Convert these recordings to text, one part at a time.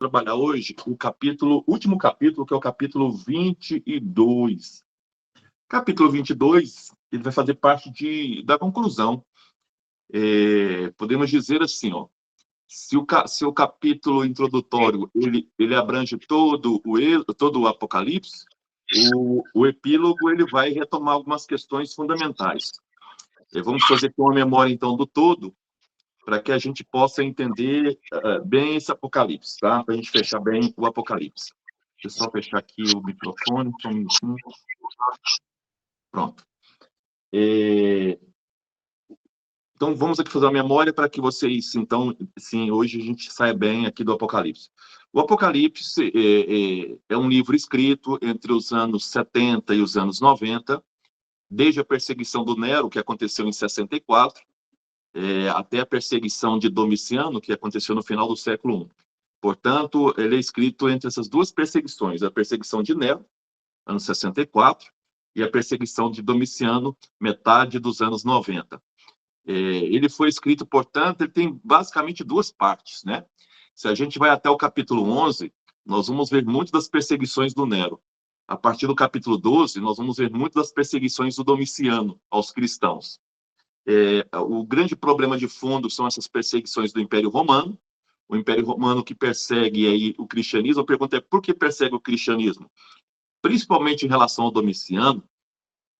trabalhar hoje o último capítulo, que é o capítulo 22. Capítulo 22, ele vai fazer parte da conclusão. Podemos dizer assim, ó, se o capítulo introdutório ele abrange todo o Apocalipse, o epílogo ele vai retomar algumas questões fundamentais. Vamos fazer aqui uma memória, então, do todo, para que a gente possa entender bem esse Apocalipse, tá? Para a gente fechar bem o Apocalipse. Deixa eu só fechar aqui o microfone, só um minutinho. Pronto. Então, vamos aqui fazer uma memória para que vocês, então, sim, hoje a gente saia bem aqui do Apocalipse. O Apocalipse é um livro escrito entre os anos 70 e os anos 90, desde a perseguição do Nero, que aconteceu em 64, até a perseguição de Domiciano, que aconteceu no final do século I. Portanto, ele é escrito entre essas duas perseguições, a perseguição de Nero, anos 64, e a perseguição de Domiciano, metade dos anos 90. Ele foi escrito, portanto, ele tem basicamente duas partes, né? Se a gente vai até o capítulo 11, nós vamos ver muito das perseguições do Nero. A partir do capítulo 12, nós vamos ver muito das perseguições do Domiciano aos cristãos. O grande problema de fundo são essas perseguições do Império Romano, o Império Romano que persegue aí o cristianismo. A pergunta é, por que persegue o cristianismo? Principalmente em relação ao Domiciano,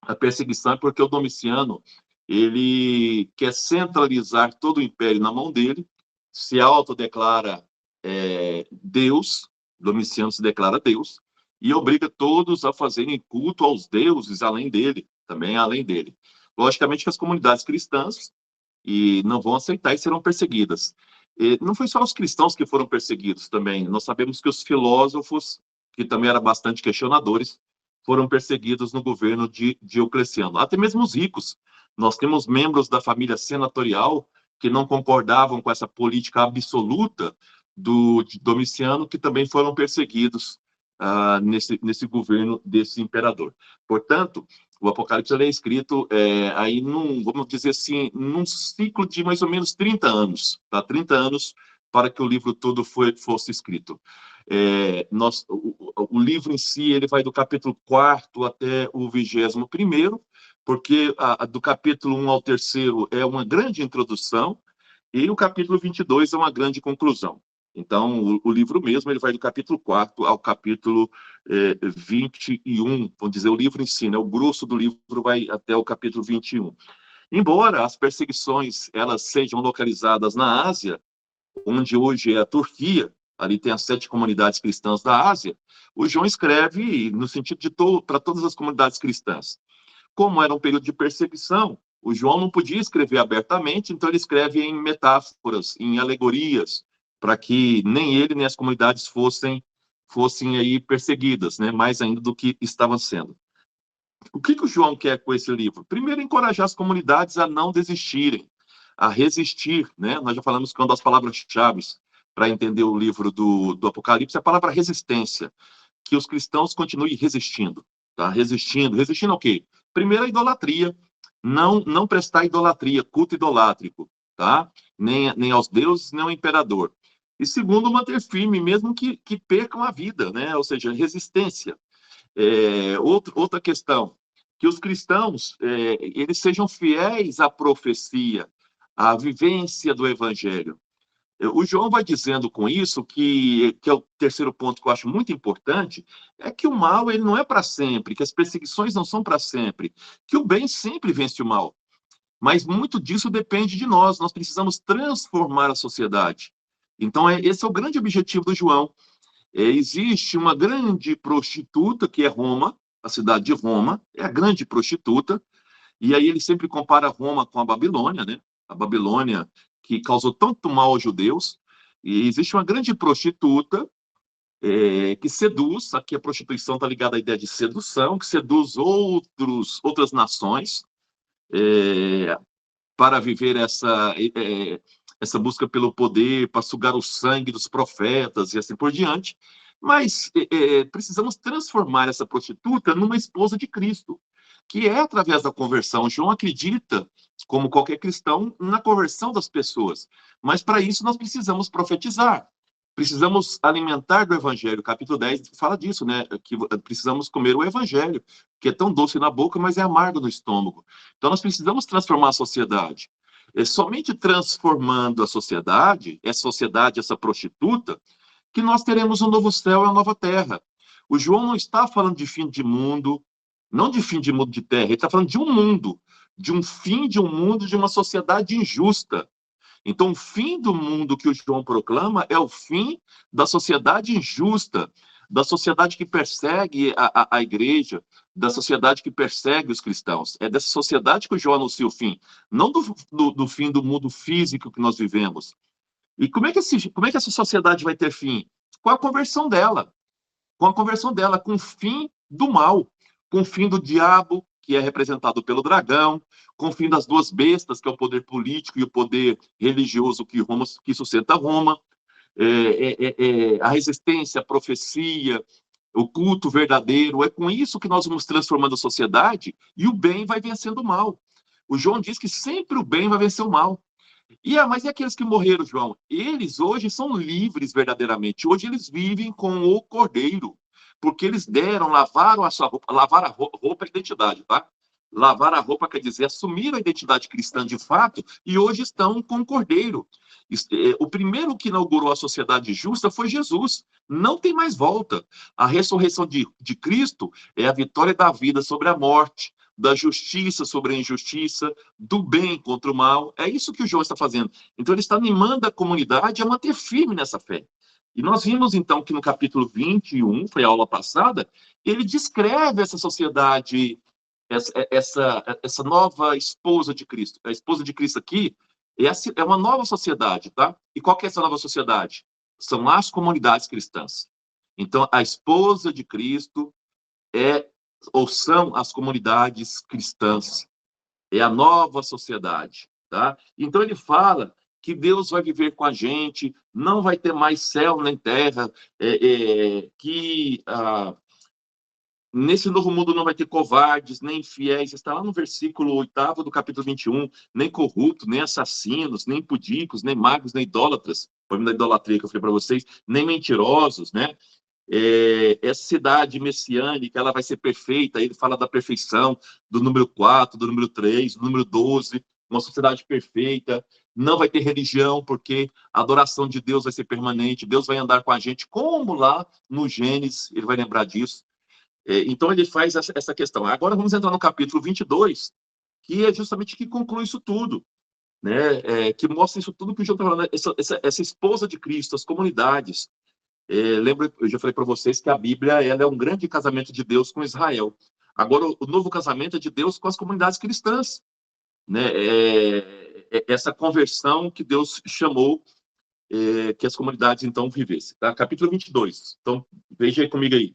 a perseguição é porque o Domiciano ele quer centralizar todo o império na mão dele, se autodeclara Deus, Domiciano se declara Deus, e obriga todos a fazerem culto aos deuses além dele, também além dele. Logicamente que as comunidades cristãs não vão aceitar e serão perseguidas. Não foi só os cristãos que foram perseguidos também, nós sabemos que os filósofos, que também eram bastante questionadores, foram perseguidos no governo de Diocleciano. Até mesmo os ricos. Nós temos membros da família senatorial que não concordavam com essa política absoluta de Domiciano, que também foram perseguidos nesse governo desse imperador. Portanto, o Apocalipse é escrito aí vamos dizer assim, num ciclo de mais ou menos 30 anos, tá? 30 anos para que o livro todo fosse escrito. O livro em si, ele vai do capítulo 4º até o 21º, porque do capítulo 1 ao 3º é uma grande introdução, e o capítulo 22 é uma grande conclusão. Então, o livro mesmo, ele vai do capítulo 4º ao capítulo 21, vamos dizer, o livro em si, né? O grosso do livro vai até o capítulo 21. Embora as perseguições elas sejam localizadas na Ásia, onde hoje é a Turquia, ali tem as 7 comunidades cristãs da Ásia, o João escreve no sentido de para todas as comunidades cristãs. Como era um período de perseguição, o João não podia escrever abertamente, então ele escreve em metáforas, em alegorias, para que nem ele nem as comunidades fossem aí perseguidas, né, mais ainda do que estavam sendo. O que o João quer com esse livro? Primeiro, encorajar as comunidades a não desistirem, a resistir, né? Nós já falamos que uma das palavras-chave para entender o livro do Apocalipse é a palavra resistência, que os cristãos continuem resistindo, tá? Resistindo ao quê? Primeiro, a idolatria, não prestar idolatria, culto idolátrico, tá? Nem aos deuses, nem ao imperador. E segundo, manter firme, mesmo que percam a vida, né? Ou seja, resistência. Outra questão, que os cristãos eles sejam fiéis à profecia, à vivência do evangelho. O João vai dizendo com isso que é o terceiro ponto que eu acho muito importante, é que o mal ele não é para sempre, que as perseguições não são para sempre, que o bem sempre vence o mal. Mas muito disso depende de nós precisamos transformar a sociedade. Então, esse é o grande objetivo do João. Existe uma grande prostituta, que é Roma, a cidade de Roma, é a grande prostituta, e aí ele sempre compara Roma com a Babilônia, né? A Babilônia que causou tanto mal aos judeus, e existe uma grande prostituta que seduz, aqui a prostituição está ligada à ideia de sedução, que seduz outras nações para viver essa busca pelo poder, para sugar o sangue dos profetas e assim por diante. Mas precisamos transformar essa prostituta numa esposa de Cristo, que é através da conversão. João acredita, como qualquer cristão, na conversão das pessoas. Mas para isso nós precisamos profetizar. Precisamos alimentar do Evangelho. Capítulo 10 fala disso, né? Que precisamos comer o Evangelho, que é tão doce na boca, mas é amargo no estômago. Então, nós precisamos transformar a sociedade. É somente transformando a sociedade, essa prostituta, que nós teremos um novo céu e uma nova terra. O João não está falando de fim de mundo, não de fim de mundo de terra, ele está falando de um mundo, de um fim de um mundo, de uma sociedade injusta. Então, o fim do mundo que o João proclama é o fim da sociedade injusta, da sociedade que persegue a igreja, da sociedade que persegue os cristãos. É dessa sociedade que o João anuncia o fim, não do fim do mundo físico que nós vivemos. E como é que essa sociedade vai ter fim? Com a conversão dela. Com a conversão dela, com o fim do mal, com o fim do diabo, que é representado pelo dragão, com o fim das duas bestas, que é o poder político e o poder religioso que sustenta Roma, a resistência, a profecia, o culto verdadeiro. É com isso que nós vamos transformando a sociedade e o bem vai vencendo o mal. O João diz que sempre o bem vai vencer o mal. Mas e aqueles que morreram, João? Eles hoje são livres verdadeiramente. Hoje eles vivem com o Cordeiro, porque eles lavaram a sua roupa, lavar a roupa é identidade, tá? Lavar a roupa quer dizer assumir a identidade cristã de fato, e hoje estão com o Cordeiro. O primeiro que inaugurou a sociedade justa foi Jesus. Não tem mais volta. A ressurreição de Cristo é a vitória da vida sobre a morte, da justiça sobre a injustiça, do bem contra o mal. É isso que o João está fazendo. Então, ele está animando a comunidade a manter firme nessa fé. E nós vimos, então, que no capítulo 21, foi a aula passada, ele descreve essa sociedade, essa nova esposa de Cristo. A esposa de Cristo aqui é uma nova sociedade, tá? E qual que é essa nova sociedade? São as comunidades cristãs. Então, a esposa de Cristo são as comunidades cristãs, é a nova sociedade, tá? Então ele fala que Deus vai viver com a gente, não vai ter mais céu nem terra, nesse novo mundo não vai ter covardes, nem infiéis, está lá no versículo 8º do capítulo 21, nem corruptos, nem assassinos, nem impudicos, nem magos, nem idólatras, foi da idolatria que eu falei para vocês, nem mentirosos, né? Essa cidade messiânica, ela vai ser perfeita. Ele fala da perfeição, do número 4, do número 3, do número 12, uma sociedade perfeita. Não vai ter religião, porque a adoração de Deus vai ser permanente. Deus vai andar com a gente, como lá no Gênesis, ele vai lembrar disso. Então, ele faz essa questão. Agora, vamos entrar no capítulo 22, que é justamente que conclui isso tudo, né? Que mostra isso tudo que o João está falando, essa esposa de Cristo, as comunidades. Lembra, eu já falei para vocês que a Bíblia ela é um grande casamento de Deus com Israel. Agora, o novo casamento é de Deus com as comunidades cristãs, né? Essa conversão que Deus chamou que as comunidades, então, vivessem. Tá? Capítulo 22. Então, veja aí comigo aí.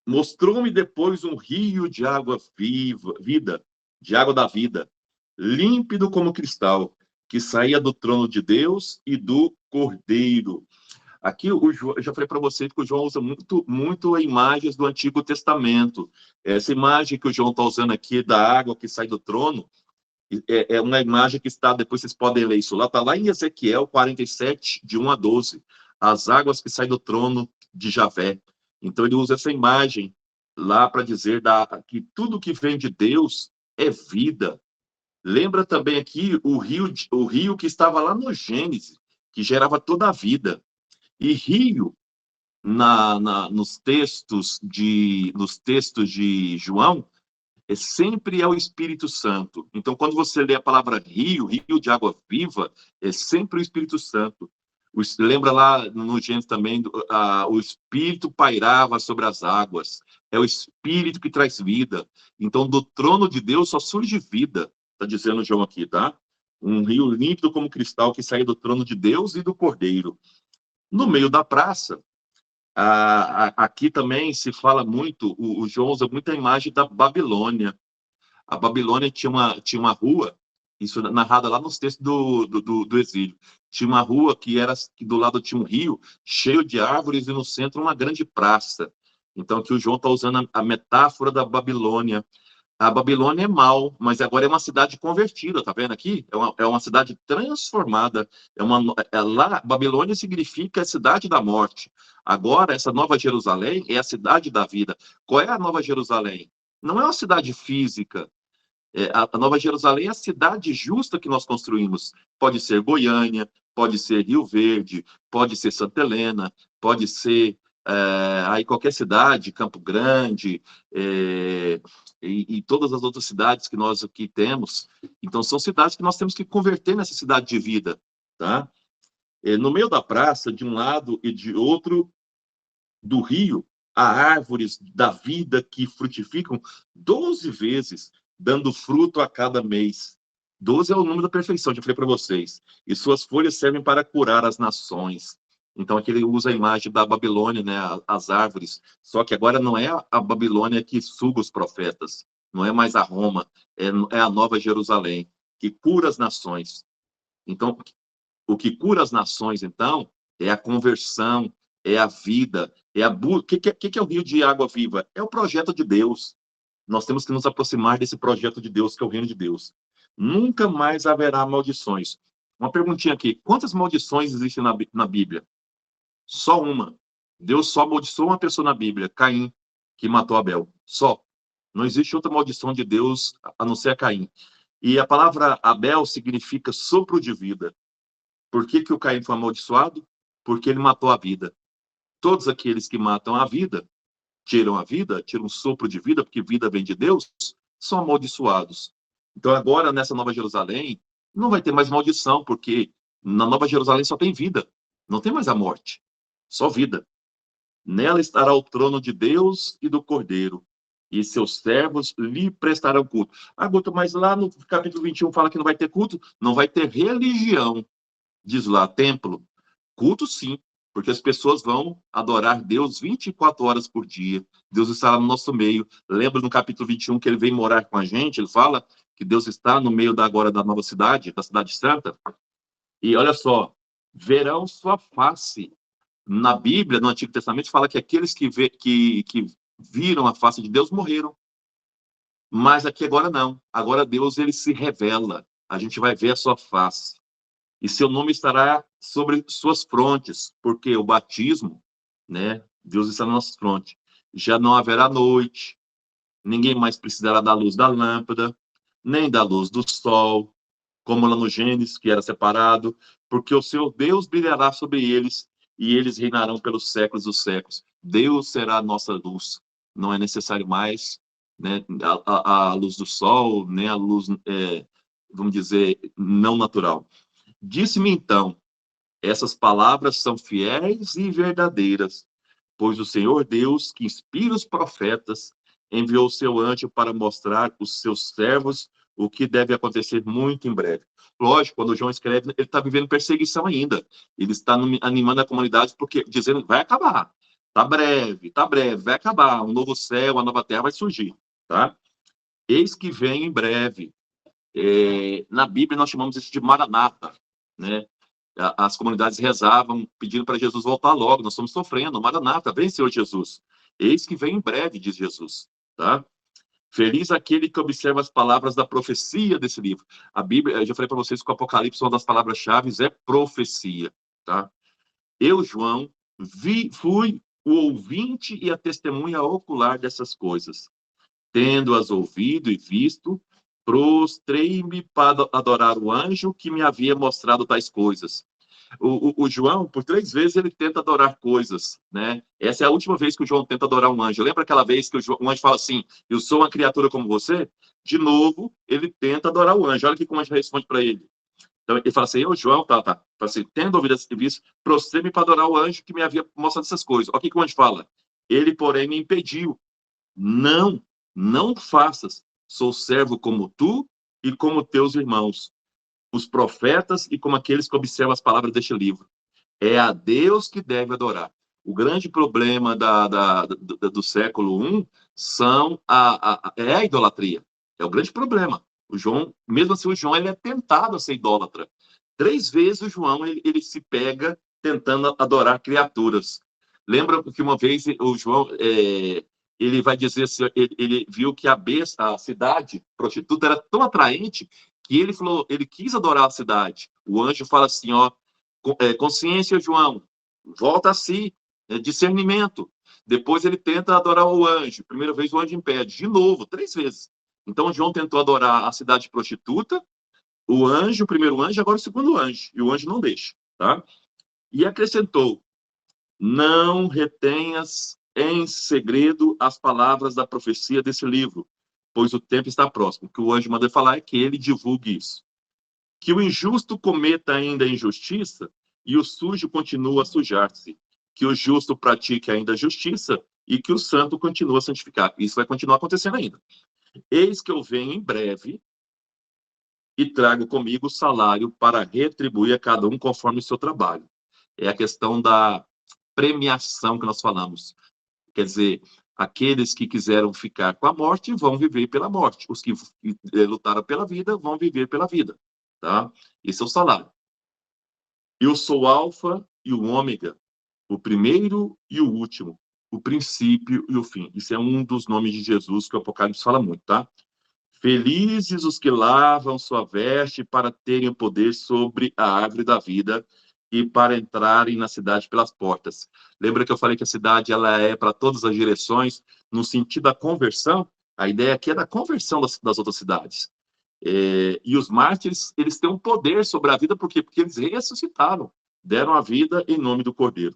Mostrou-me depois um rio de água de água da vida, límpido como cristal, que saía do trono de Deus e do Cordeiro. Aqui, eu já falei para vocês que o João usa muito imagens do Antigo Testamento. Essa imagem que o João está usando aqui da água que sai do trono é uma imagem que está, depois vocês podem ler isso lá, está lá em Ezequiel 47, de 1 a 12, as águas que saem do trono de Javé. Então, ele usa essa imagem lá para dizer que tudo que vem de Deus é vida. Lembra também aqui o rio que estava lá no Gênesis, que gerava toda a vida. E rio, nos textos de João, sempre é o Espírito Santo. Então, quando você lê a palavra rio de água viva, é sempre o Espírito Santo. Lembra lá no Gênesis também, o Espírito pairava sobre as águas. É o Espírito que traz vida. Então, do trono de Deus só surge vida, está dizendo João aqui, tá? Um rio límpido como cristal que sai do trono de Deus e do Cordeiro. No meio da praça, aqui também se fala muito, o João usa muita imagem da Babilônia. A Babilônia tinha uma rua, isso narrado lá nos textos do exílio, tinha uma rua que do lado tinha um rio cheio de árvores e no centro uma grande praça. Então, aqui o João está usando a metáfora da Babilônia. A Babilônia é mal, mas agora é uma cidade convertida, tá vendo aqui? É uma cidade transformada. Lá, Babilônia significa cidade da morte. Agora, essa Nova Jerusalém é a cidade da vida. Qual é a Nova Jerusalém? Não é uma cidade física. A Nova Jerusalém é a cidade justa que nós construímos. Pode ser Goiânia, pode ser Rio Verde, pode ser Santa Helena, pode ser aí qualquer cidade, Campo Grande, e todas as outras cidades que nós aqui temos. Então, são cidades que nós temos que converter nessa cidade de vida. Tá? No meio da praça, de um lado e de outro do rio, há árvores da vida que frutificam 12 vezes, dando fruto a cada mês. 12 é o número da perfeição, já falei para vocês. E suas folhas servem para curar as nações. Então, aqui ele usa a imagem da Babilônia, né, as árvores. Só que agora não é a Babilônia que suga os profetas, não é mais a Roma, é a Nova Jerusalém, que cura as nações. Então, o que cura as nações, então, é a conversão, é a vida, é a o que é o rio de água viva? É o projeto de Deus. Nós temos que nos aproximar desse projeto de Deus, que é o reino de Deus. Nunca mais haverá maldições. Uma perguntinha aqui: quantas maldições existem na Bíblia? Só uma. Deus só amaldiçoou uma pessoa na Bíblia, Caim, que matou Abel. Só. Não existe outra maldição de Deus a não ser a Caim. E a palavra Abel significa sopro de vida. Por que o Caim foi amaldiçoado? Porque ele matou a vida. Todos aqueles que matam a vida, tiram um sopro de vida, porque vida vem de Deus, são amaldiçoados. Então agora, nessa Nova Jerusalém, não vai ter mais maldição, porque na Nova Jerusalém só tem vida. Não tem mais a morte, só vida. Nela estará o trono de Deus e do Cordeiro, e seus servos lhe prestarão culto. Ah, Guto, mas lá no capítulo 21 fala que não vai ter culto? Não vai ter religião. Diz lá, templo. Culto, sim, porque as pessoas vão adorar Deus 24 horas por dia. Deus estará no nosso meio. Lembra no capítulo 21 que ele vem morar com a gente? Ele fala que Deus está no meio agora da nova cidade, da cidade santa. E olha só, verão sua face. Na Bíblia, no Antigo Testamento, fala que aqueles que viram a face de Deus morreram. Mas aqui agora não. Agora Deus ele se revela. A gente vai ver a sua face. E seu nome estará sobre suas frontes, porque o batismo, né, Deus está na nossa fronte. Já não haverá noite, ninguém mais precisará da luz da lâmpada, nem da luz do sol, como lá no Gênesis, que era separado, porque o seu Deus brilhará sobre eles, e eles reinarão pelos séculos dos séculos. Deus será a nossa luz. Não é necessário mais, né, a luz do sol, nem a luz, vamos dizer, não natural. Disse-me então, essas palavras são fiéis e verdadeiras, pois o Senhor Deus, que inspira os profetas, enviou o seu anjo para mostrar aos seus servos o que deve acontecer muito em breve. Lógico, quando o João escreve, ele está vivendo perseguição ainda. Ele está animando a comunidade, porque dizendo, vai acabar. Tá breve, vai acabar. Um novo céu, uma nova terra vai surgir. Tá? Eis que vem em breve. Na Bíblia, nós chamamos isso de Maranata, né? As comunidades rezavam pedindo para Jesus voltar logo. Nós estamos sofrendo. Maranata, vem, Senhor Jesus. Eis que vem em breve, diz Jesus. Tá? Feliz aquele que observa as palavras da profecia desse livro. A Bíblia, eu já falei para vocês que o Apocalipse, uma das palavras-chave é profecia. Tá? Eu, João, fui o ouvinte e a testemunha ocular dessas coisas. Tendo-as ouvido e visto, prostrei-me para adorar o anjo que me havia mostrado tais coisas. O João, por 3 vezes, ele tenta adorar coisas, né? Essa é a última vez que o João tenta adorar um anjo. Lembra aquela vez que o anjo fala assim, eu sou uma criatura como você? De novo, ele tenta adorar o anjo. Olha o que o anjo responde para ele. Então, ele fala assim, eu, João, tá. Fala assim, tendo ouvido esse serviço, prostrei-me para adorar o anjo que me havia mostrado essas coisas. Olha o que o anjo fala. Ele, porém, me impediu. Não, não faças. Sou servo como tu e como teus irmãos, os profetas e como aqueles que observam as palavras deste livro. É a Deus que deve adorar. O grande problema do século I é a idolatria. É o grande problema. O João, mesmo assim, o João ele é tentado a ser idólatra. 3 vezes o João ele se pega tentando adorar criaturas. Lembra que uma vez o João ele vai dizer se ele viu que a cidade prostituta era tão atraente que ele falou, ele quis adorar a cidade. O anjo fala assim, ó, consciência, João, volta a si, discernimento. Depois ele tenta adorar o anjo. Primeira vez o anjo impede, de novo, 3 vezes. Então João tentou adorar a cidade prostituta, o anjo, o primeiro anjo, agora o segundo anjo. E o anjo não deixa, tá? E acrescentou, não retenhas em segredo as palavras da profecia desse livro, pois o tempo está próximo. O que o anjo manda falar é que ele divulgue isso. Que o injusto cometa ainda a injustiça e o sujo continua a sujar-se. Que o justo pratique ainda a justiça e que o santo continue a santificar. Isso vai continuar acontecendo ainda. Eis que eu venho em breve e trago comigo o salário para retribuir a cada um conforme o seu trabalho. É a questão da premiação que nós falamos. Quer dizer, aqueles que quiseram ficar com a morte vão viver pela morte. Os que lutaram pela vida vão viver pela vida. Tá? Esse é o salário. Eu sou o alfa e o ômega, o primeiro e o último, o princípio e o fim. Isso é um dos nomes de Jesus que o Apocalipse fala muito, tá? Felizes os que lavam sua veste para terem o poder sobre a árvore da vida e para entrarem na cidade pelas portas. Lembra que eu falei que a cidade ela é para todas as direções, no sentido da conversão? A ideia aqui é da conversão das outras cidades. E os mártires, eles têm um poder sobre a vida, por quê? Porque eles ressuscitaram, deram a vida em nome do Cordeiro.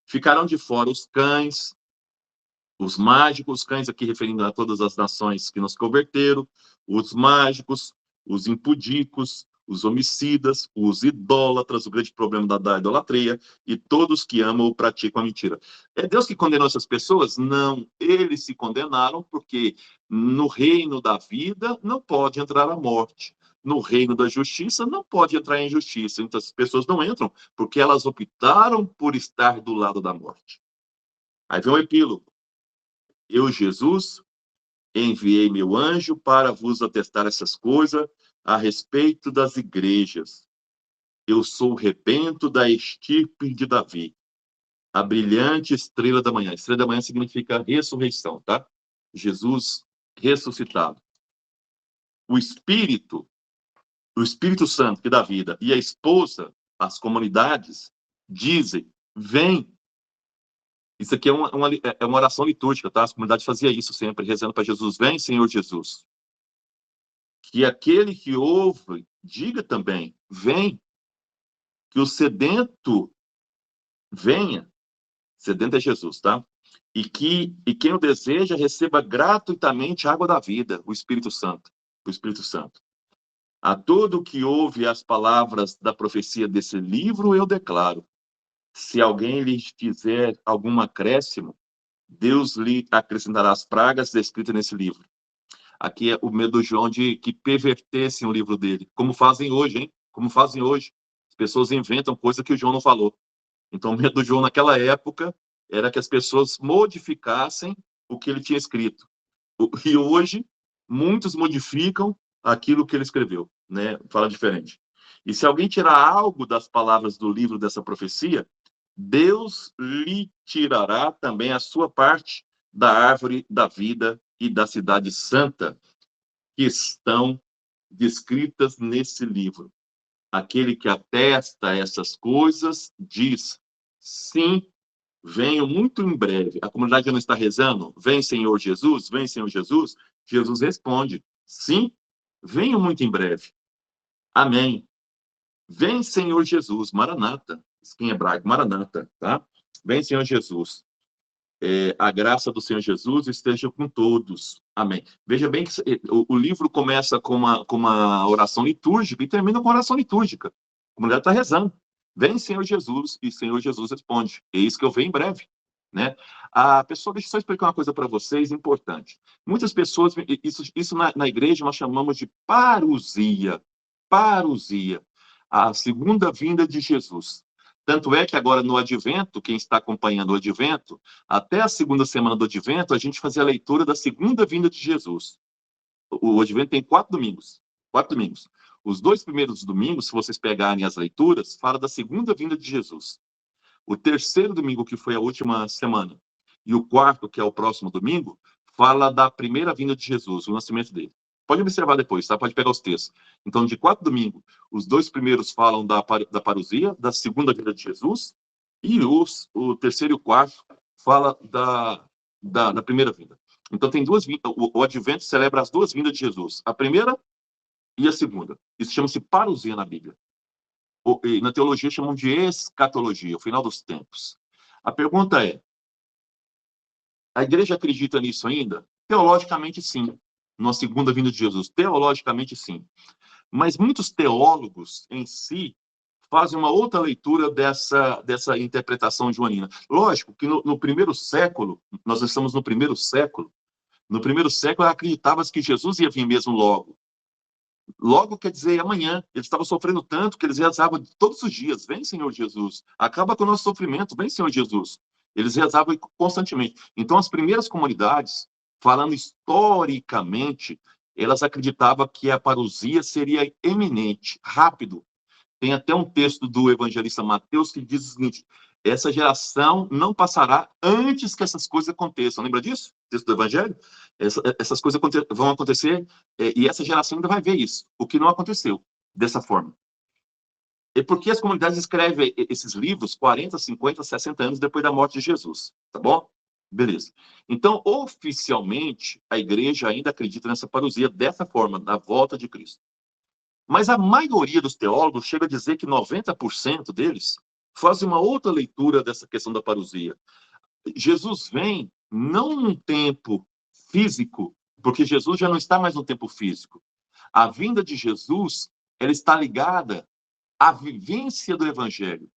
Ficarão de fora os cães, os mágicos, cães aqui referindo a todas as nações que nos converteram, os mágicos, os impudicos, os homicidas, os idólatras, o grande problema da idolatria, e todos que amam ou praticam a mentira. É Deus que condenou essas pessoas? Não, eles se condenaram porque no reino da vida não pode entrar a morte. No reino da justiça não pode entrar a injustiça. Então as pessoas não entram porque elas optaram por estar do lado da morte. Aí vem o epílogo. Eu, Jesus, enviei meu anjo para vos atestar essas coisas a respeito das igrejas. Eu sou o rebento da estirpe de Davi, a brilhante estrela da manhã. Estrela da manhã significa ressurreição, tá? Jesus ressuscitado. O Espírito Santo que dá vida, e a esposa, as comunidades, dizem, vem. Isso aqui é uma oração litúrgica, tá? As comunidades faziam isso sempre, rezando para Jesus, vem, Senhor Jesus. Que aquele que ouve, diga também, vem. Que o sedento venha. Sedento é Jesus, tá? E quem o deseja, receba gratuitamente a água da vida, o Espírito Santo. O Espírito Santo. A todo que ouve as palavras da profecia desse livro, eu declaro. Se alguém lhe fizer algum acréscimo, Deus lhe acrescentará as pragas descritas nesse livro. Aqui é o medo do João de que pervertessem o livro dele, como fazem hoje, hein? Como fazem hoje. As pessoas inventam coisa que o João não falou. Então, o medo do João naquela época era que as pessoas modificassem o que ele tinha escrito. E hoje, muitos modificam aquilo que ele escreveu, né? Fala diferente. E se alguém tirar algo das palavras do livro dessa profecia, Deus lhe tirará também a sua parte da árvore da vida e da cidade santa que estão descritas nesse livro. Aquele que atesta essas coisas diz, sim, venho muito em breve. A comunidade não está rezando? Vem, Senhor Jesus, vem, Senhor Jesus. Jesus responde, sim, venho muito em breve. Amém. Vem, Senhor Jesus, Maranata. Em hebraico, Maranata, tá? Vem, Senhor Jesus. A graça do Senhor Jesus esteja com todos. Amém. Veja bem que o livro começa com uma oração litúrgica e termina com uma oração litúrgica. A comunidade está rezando. Vem, Senhor Jesus, e Senhor Jesus responde. Eis que eu venho em breve. Né? A pessoa, deixa eu só explicar uma coisa para vocês importante. Muitas pessoas, isso na igreja nós chamamos de parousia. Parousia. A segunda vinda de Jesus. Tanto é que agora no Advento, quem está acompanhando o Advento, até a segunda semana do Advento, a gente fazia a leitura da segunda vinda de Jesus. O Advento tem 4 domingos. 4 domingos. Os 2 primeiros domingos, se vocês pegarem as leituras, fala da segunda vinda de Jesus. O terceiro domingo, que foi a última semana, e o quarto, que é o próximo domingo, fala da primeira vinda de Jesus, o nascimento dele. Pode observar depois, tá? Pode pegar os textos. Então, de 4 domingos, os 2 primeiros falam da parousia, da segunda vinda de Jesus, e o terceiro e o quarto fala da primeira vinda. Então, tem 2 vindas. O Advento celebra as 2 vindas de Jesus, a primeira e a segunda. Isso chama-se parousia na Bíblia. E na teologia chamam de escatologia, o final dos tempos. A pergunta é, a igreja acredita nisso ainda? Teologicamente, sim. Na segunda vinda de Jesus. Teologicamente, sim. Mas muitos teólogos, em si, fazem uma outra leitura dessa interpretação joanina. Lógico que no primeiro século, nós estamos no primeiro século acreditava-se que Jesus ia vir mesmo logo. Logo quer dizer amanhã. Eles estavam sofrendo tanto que eles rezavam todos os dias: vem, Senhor Jesus, acaba com o nosso sofrimento, vem, Senhor Jesus. Eles rezavam constantemente. Então, as primeiras comunidades, falando historicamente, elas acreditavam que a parousia seria eminente, rápido. Tem até um texto do evangelista Mateus que diz o seguinte: essa geração não passará antes que essas coisas aconteçam. Lembra disso? Texto do Evangelho? Essas coisas vão acontecer e essa geração ainda vai ver isso, o que não aconteceu dessa forma. É porque as comunidades escrevem esses livros 40, 50, 60 anos depois da morte de Jesus, tá bom? Beleza. Então, oficialmente, a igreja ainda acredita nessa parousia dessa forma, da volta de Cristo. Mas a maioria dos teólogos chega a dizer que 90% deles fazem uma outra leitura dessa questão da parousia. Jesus vem não num tempo físico, porque Jesus já não está mais no tempo físico. A vinda de Jesus, ela está ligada à vivência do evangelho.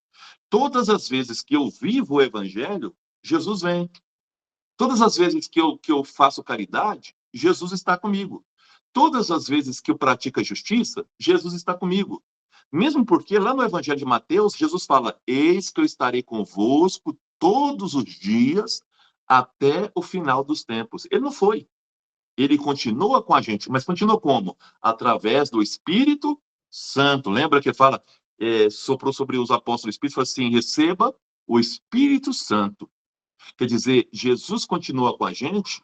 Todas as vezes que eu vivo o evangelho, Jesus vem. Todas as vezes que eu faço caridade, Jesus está comigo. Todas as vezes que eu pratico a justiça, Jesus está comigo. Mesmo porque lá no Evangelho de Mateus, Jesus fala: eis que eu estarei convosco todos os dias até o final dos tempos. Ele não foi. Ele continua com a gente, mas continua como? Através do Espírito Santo. Lembra que fala, soprou sobre os apóstolos o Espírito, falou assim: receba o Espírito Santo. Quer dizer, Jesus continua com a gente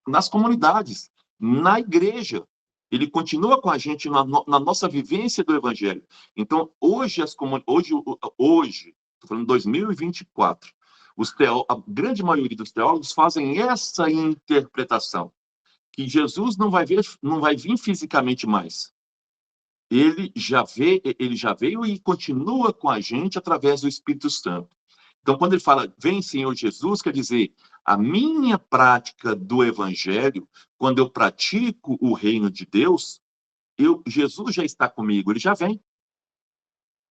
nas comunidades, na igreja. Ele continua com a gente na nossa vivência do Evangelho. Então, hoje, estou falando 2024, a grande maioria dos teólogos fazem essa interpretação, que Jesus não vai vir fisicamente mais. Ele já veio e continua com a gente através do Espírito Santo. Então, quando ele fala, vem, Senhor Jesus, quer dizer, a minha prática do evangelho, quando eu pratico o reino de Deus, Jesus já está comigo, ele já vem,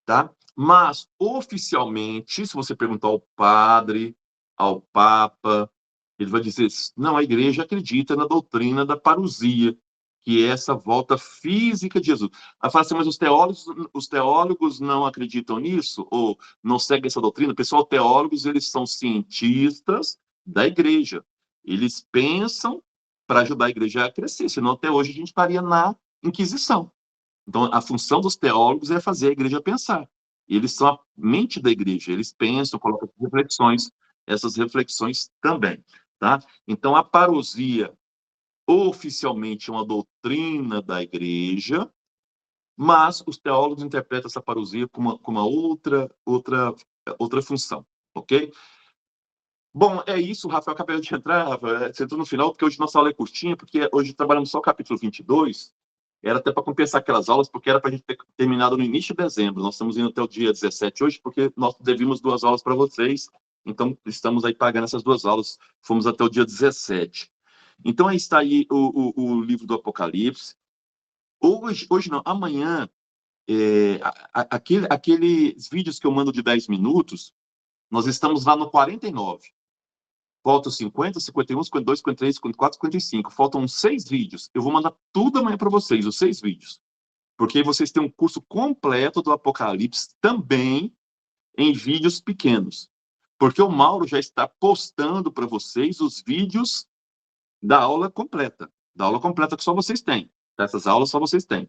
tá? Mas, oficialmente, se você perguntar ao padre, ao papa, ele vai dizer, não, a igreja acredita na doutrina da parousia, que é essa volta física de Jesus. Aí fala assim, mas os teólogos não acreditam nisso? Ou não seguem essa doutrina? Pessoal, teólogos, eles são cientistas da igreja. Eles pensam para ajudar a igreja a crescer, senão até hoje a gente estaria na Inquisição. Então, a função dos teólogos é fazer a igreja pensar. E eles são a mente da igreja, eles pensam, colocam essas reflexões também, tá? Então, a parousia oficialmente uma doutrina da igreja, mas os teólogos interpretam essa parousia com uma outra função, ok? Bom, é isso, Rafael, acabei de entrar, Rafael, você entrou no final, porque hoje nossa aula é curtinha, porque hoje trabalhamos só o capítulo 22, era até para compensar aquelas aulas, porque era para a gente ter terminado no início de dezembro, nós estamos indo até o dia 17 hoje, porque nós devíamos 2 aulas para vocês, então estamos aí pagando essas 2 aulas, fomos até o dia 17. Então, aí está aí o livro do Apocalipse. Hoje não, amanhã, aqueles vídeos que eu mando de 10 minutos, nós estamos lá no 49. Faltam 50, 51, 52, 53, 54, 55. Faltam 6 vídeos. Eu vou mandar tudo amanhã para vocês, os 6 vídeos. Porque aí vocês têm um curso completo do Apocalipse também em vídeos pequenos. Porque o Mauro já está postando para vocês os vídeos da aula completa que só vocês têm. Essas aulas só vocês têm.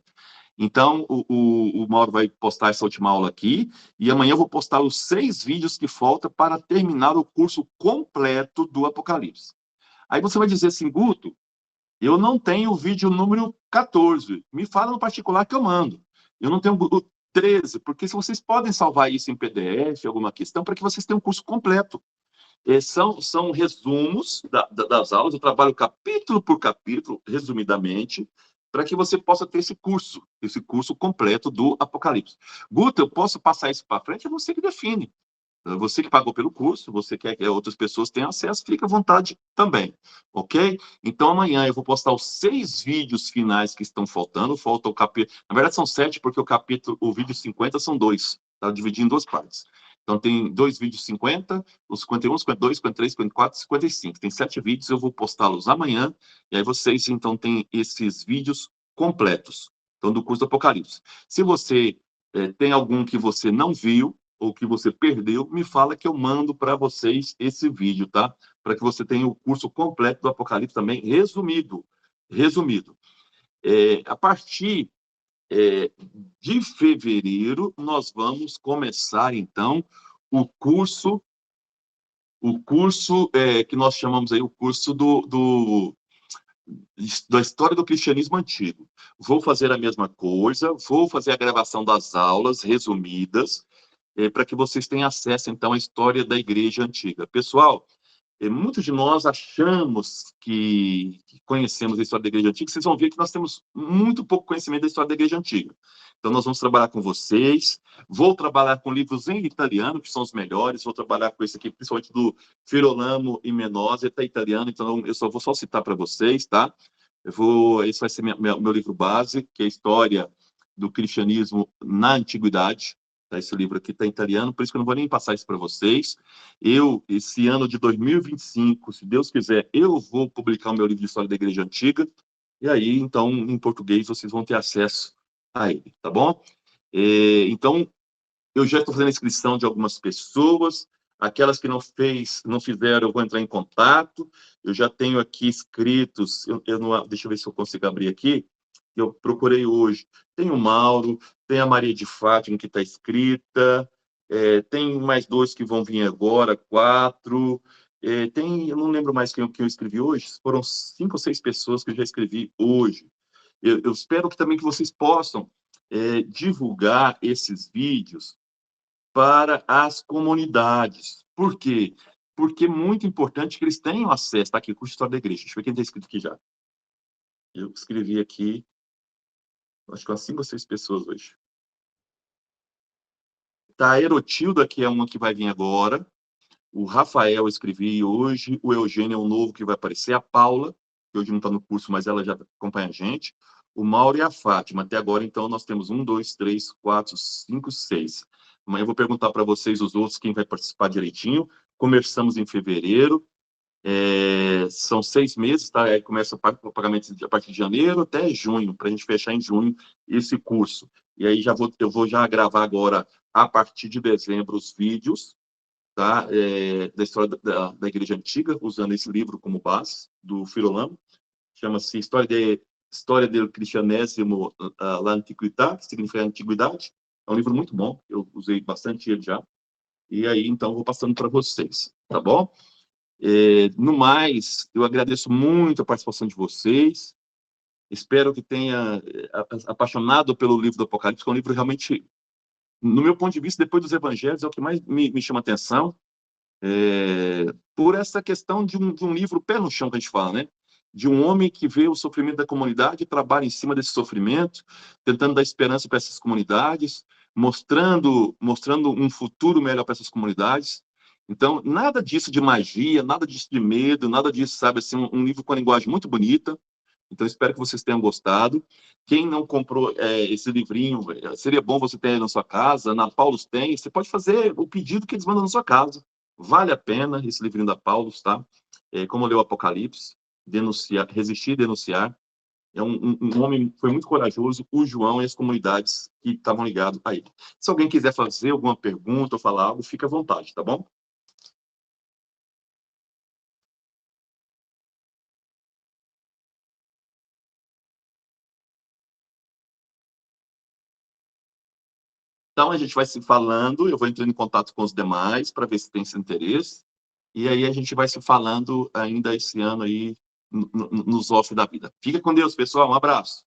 Então, o Mauro vai postar essa última aula aqui, e amanhã eu vou postar os 6 vídeos que faltam para terminar o curso completo do Apocalipse. Aí você vai dizer assim, Guto, eu não tenho o vídeo número 14. Me fala no particular que eu mando. Eu não tenho o 13, porque se vocês podem salvar isso em PDF, alguma questão, para que vocês tenham um curso completo. São resumos das aulas, eu trabalho capítulo por capítulo, resumidamente, para que você possa ter esse curso completo do Apocalipse. Guto, eu posso passar isso para frente? É você que define. Você que pagou pelo curso, você quer que outras pessoas tenham acesso, fica à vontade também, ok? Então, amanhã eu vou postar os 6 vídeos finais que estão faltando. Falta o capítulo... Na verdade, são 7, porque o vídeo 50 são 2. Tá dividido em 2 partes. Então, tem 2 vídeos 50, os 51, 52, 53, 54, 55. Tem 7 vídeos, eu vou postá-los amanhã. E aí vocês, então, têm esses vídeos completos. Então, do curso do Apocalipse. Se você tem algum que você não viu, ou que você perdeu, me fala que eu mando para vocês esse vídeo, tá? Para que você tenha o curso completo do Apocalipse também, resumido. Resumido. A partir de fevereiro, nós vamos começar, então, o curso que nós chamamos aí o curso da história do cristianismo antigo. Vou fazer a mesma coisa, vou fazer a gravação das aulas resumidas, para que vocês tenham acesso, então, à história da igreja antiga. Pessoal, muitos de nós achamos que conhecemos a história da igreja antiga, vocês vão ver que nós temos muito pouco conhecimento da história da igreja antiga. Então, nós vamos trabalhar com vocês, vou trabalhar com livros em italiano, que são os melhores, vou trabalhar com esse aqui, principalmente do Girolamo e Menosi, está italiano, então eu só vou citar para vocês, tá? Esse vai ser meu livro base, que é a história do cristianismo na antiguidade. Tá? Esse livro aqui está em italiano, por isso que eu não vou nem passar isso para vocês. Esse ano de 2025, se Deus quiser, eu vou publicar o meu livro de história da Igreja Antiga, e aí, então, em português, vocês vão ter acesso a ele, tá bom? Então, eu já estou fazendo a inscrição de algumas pessoas, aquelas que não fizeram, eu vou entrar em contato. Eu já tenho aqui inscritos, deixa eu ver se eu consigo abrir aqui, eu procurei hoje. Tem o Mauro, tem a Maria de Fátima, que está inscrita, tem mais 2 que vão vir agora, 4. Eu não lembro mais quem eu escrevi hoje, foram 5 ou 6 pessoas que eu já escrevi hoje. Eu espero que também que vocês possam divulgar esses vídeos para as comunidades. Por quê? Porque é muito importante que eles tenham acesso. Está aqui, curso de História da Igreja. Deixa eu ver quem está escrito aqui já. Eu escrevi aqui, acho que umas 5 ou 6 pessoas hoje. Tá, a Erotilda, que é uma que vai vir agora. O Rafael eu escrevi hoje. O Eugênio é um novo que vai aparecer. A Paula, que hoje não está no curso, mas ela já acompanha a gente. O Mauro e a Fátima. Até agora, então, nós temos 1, 2, 3, 4, 5, 6. Amanhã eu vou perguntar para vocês, os outros, quem vai participar direitinho. Começamos em fevereiro. São 6 meses, tá? Aí começa o pagamento a partir de janeiro até junho, para a gente fechar em junho esse curso. E aí eu vou já gravar agora, a partir de dezembro, os vídeos, tá? Da história da Igreja Antiga, usando esse livro como base, do Girolamo. Chama-se História del Cristianesimo l'Antiquità, que significa Antiguidade. É um livro muito bom, eu usei bastante ele já. E aí, então, vou passando para vocês, tá bom? No mais, eu agradeço muito a participação de vocês. Espero que tenha apaixonado pelo livro do Apocalipse, que é um livro realmente, no meu ponto de vista, depois dos evangelhos, é o que mais me chama atenção, por essa questão de um livro pé no chão, que a gente fala, né? De um homem que vê o sofrimento da comunidade e trabalha em cima desse sofrimento, tentando dar esperança para essas comunidades, mostrando um futuro melhor para essas comunidades. Então, nada disso de magia, nada disso de medo, nada disso, sabe, assim, um livro com a linguagem muito bonita. Então, espero que vocês tenham gostado. Quem não comprou esse livrinho, seria bom você ter aí na sua casa, na Paulus tem, você pode fazer o pedido que eles mandam na sua casa. Vale a pena esse livrinho da Paulus, tá? Como leu o Apocalipse, resistir e denunciar. É um homem que foi muito corajoso, o João e as comunidades que estavam ligados a ele. Se alguém quiser fazer alguma pergunta ou falar algo, fique à vontade, tá bom? Então, a gente vai se falando, eu vou entrando em contato com os demais para ver se tem esse interesse, e aí a gente vai se falando ainda esse ano aí, nos off da vida. Fica com Deus, pessoal. Um abraço.